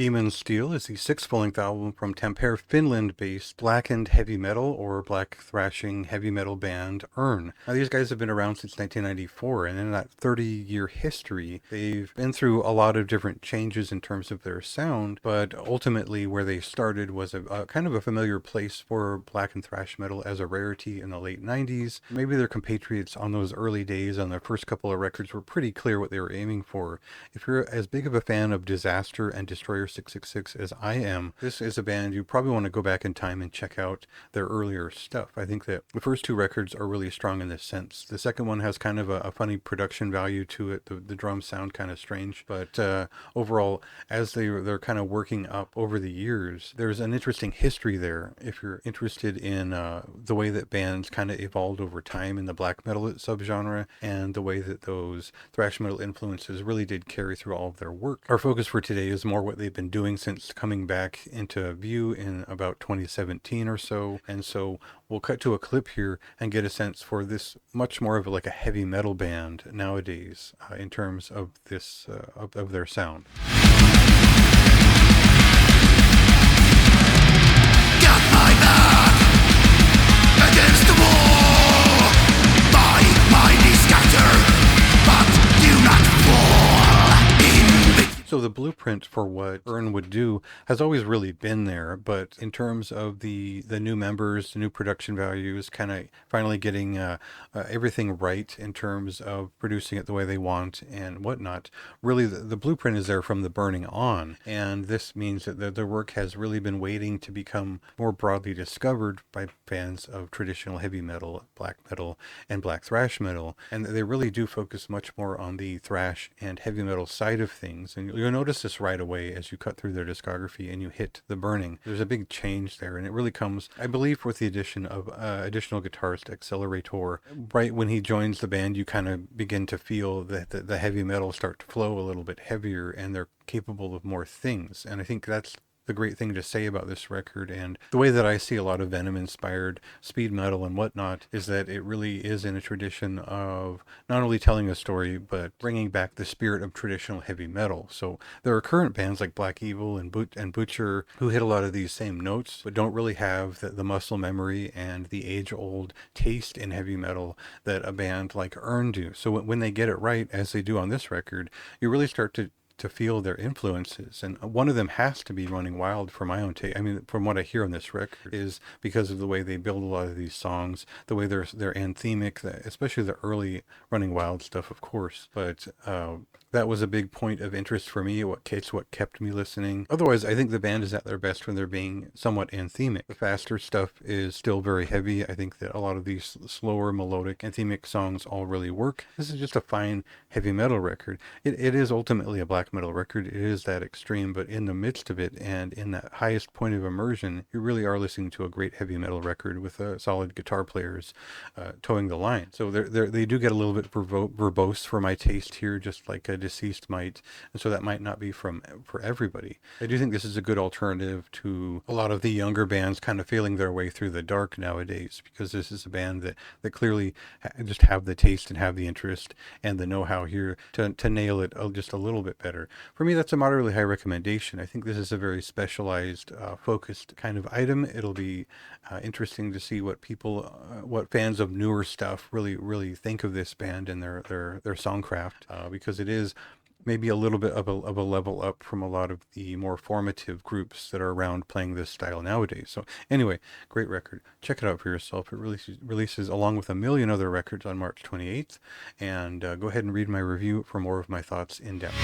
Demon Steel is the sixth full-length album from Tampere, Finland-based blackened heavy metal or black thrashing heavy metal band URN. Now, these guys have been around since 1994, and in that 30-year history, they've been through a lot of different changes in terms of their sound, but ultimately where they started was a kind of a familiar place for black and thrash metal as a rarity in the late 90s. Maybe their compatriots on those early days on their first couple of records were pretty clear what they were aiming for. If you're as big of a fan of Disaster and Destroyer 666 as I am, this is a band you probably want to go back in time and check out their earlier stuff. I think that the first two records are really strong in this sense. The second one has kind of a funny production value to it. The drums sound kind of strange, but overall, as they're kind of working up over the years, there's an interesting history there. If you're interested in the way that bands kind of evolved over time in the black metal subgenre and the way that those thrash metal influences really did carry through all of their work. Our focus for today is more what they've been doing since coming back into view in about 2017 or so. And so we'll cut to a clip here and get a sense for this much more of like a heavy metal band nowadays in terms of this of their sound. Got my back against the wall. My mind is scattered, but do not fall in the... So the blueprint for what URN would do has always really been there, but in terms of the new members, the new production values, kind of finally getting everything right in terms of producing it the way they want and whatnot, really the blueprint is there from the burning on. And this means that their work has really been waiting to become more broadly discovered by fans of traditional heavy metal, black metal, and black thrash metal. And they really do focus much more on the thrash and heavy metal side of things. And you'll notice this right away as you cut through their discography and you hit the burning. There's a big change there, and it really comes, I believe, with the addition of additional guitarist Accelerator. Right when he joins the band, you kind of begin to feel that the heavy metal start to flow a little bit heavier, and they're capable of more things. And I think that's the great thing to say about this record, and the way that I see a lot of Venom inspired speed metal and whatnot is that it really is in a tradition of not only telling a story but bringing back the spirit of traditional heavy metal. So there are current bands like Black Evil and Butcher who hit a lot of these same notes but don't really have the muscle memory and the age-old taste in heavy metal that a band like URN do. So when they get it right, as they do on this record, you really start to feel their influences, and one of them has to be Running Wild for my own take. I mean, from what I hear on this record, is because of the way they build a lot of these songs, the way they're anthemic, especially the early Running Wild stuff, of course. But that was a big point of interest for me. What kept me listening. Otherwise, I think the band is at their best when they're being somewhat anthemic. The faster stuff is still very heavy. I think that a lot of these slower, melodic, anthemic songs all really work. This is just a fine heavy metal record. It is ultimately a black metal record. It is that extreme, but in the midst of it and in that highest point of immersion, you really are listening to a great heavy metal record with solid guitar players towing the line. So they do get a little bit verbose for my taste here, just like a Deceased might, and so that might not be for everybody. I do think this is a good alternative to a lot of the younger bands kind of feeling their way through the dark nowadays, because this is a band that clearly just have the taste and have the interest and the know-how here to nail it just a little bit better. For me, that's a moderately high recommendation. I think this is a very specialized, focused kind of item. It'll be interesting to see what fans of newer stuff really think of this band and their songcraft, because it is maybe a little bit of a level up from a lot of the more formative groups that are around playing this style nowadays. So anyway, great record. Check it out for yourself. It releases along with a million other records on March 28th. And go ahead and read my review for more of my thoughts in depth.